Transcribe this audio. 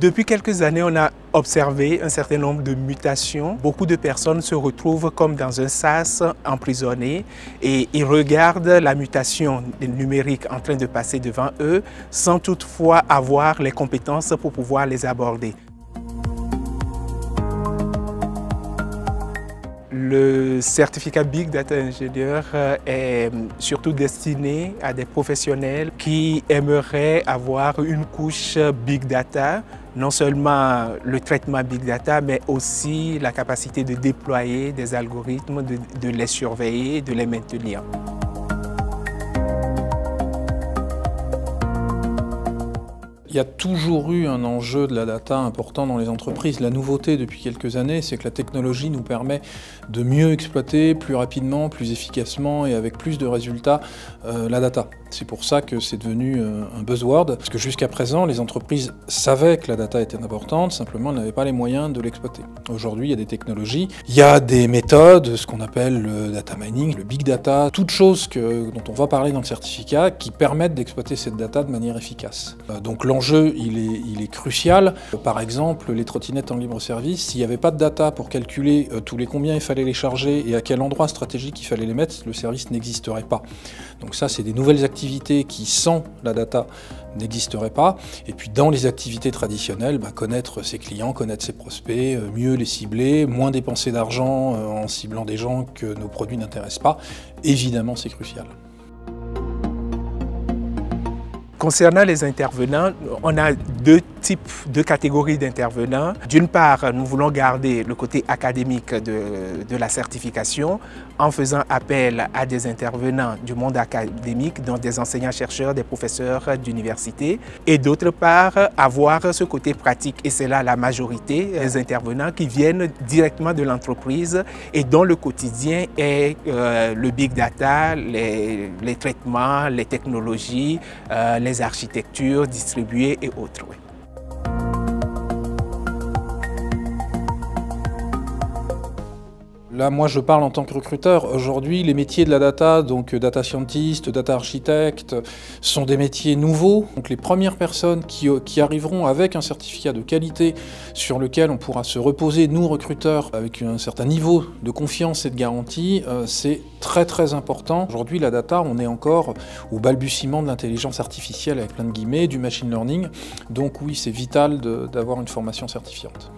Depuis quelques années, on a observé un certain nombre de mutations. Beaucoup de personnes se retrouvent comme dans un sas emprisonné et ils regardent la mutation numérique en train de passer devant eux sans toutefois avoir les compétences pour pouvoir les aborder. Le certificat Big Data Ingénieur est surtout destiné à des professionnels qui aimeraient avoir une couche Big Data, non seulement le traitement Big Data, mais aussi la capacité de déployer des algorithmes, de les surveiller, de les maintenir. Il y a toujours eu un enjeu de la data important dans les entreprises. La nouveauté depuis quelques années, c'est que la technologie nous permet de mieux exploiter plus rapidement, plus efficacement et avec plus de résultats la data. C'est pour ça que c'est devenu un buzzword, parce que jusqu'à présent, les entreprises savaient que la data était importante, simplement elles n'avaient pas les moyens de l'exploiter. Aujourd'hui, il y a des technologies, il y a des méthodes, ce qu'on appelle le data mining, le big data, toutes choses dont on va parler dans le certificat qui permettent d'exploiter cette data de manière efficace. Donc l'enjeu, il est crucial. Par exemple, les trottinettes en libre service, s'il n'y avait pas de data pour calculer tous les combien il fallait les charger et à quel endroit stratégique il fallait les mettre, le service n'existerait pas. Donc ça, c'est des nouvelles activités qui, sans la data, n'existeraient pas. Et puis dans les activités traditionnelles, connaître ses clients, connaître ses prospects, mieux les cibler, moins dépenser d'argent en ciblant des gens que nos produits n'intéressent pas, évidemment, c'est crucial. Concernant les intervenants, on a deux catégories d'intervenants. D'une part, nous voulons garder le côté académique de la certification en faisant appel à des intervenants du monde académique, dont des enseignants-chercheurs, des professeurs d'université. Et d'autre part, avoir ce côté pratique, et c'est là la majorité des intervenants qui viennent directement de l'entreprise et dont le quotidien est le big data, les traitements, les technologies, les architectures distribuées et autres. Oui. Là, moi, je parle en tant que recruteur. Aujourd'hui, les métiers de la data, donc data scientist, data architecte, sont des métiers nouveaux. Donc, les premières personnes qui arriveront avec un certificat de qualité sur lequel on pourra se reposer, nous, recruteurs, avec un certain niveau de confiance et de garantie, c'est très, très important. Aujourd'hui, la data, on est encore au balbutiement de l'intelligence artificielle, avec plein de guillemets, du machine learning. Donc, oui, c'est vital d'avoir une formation certifiante.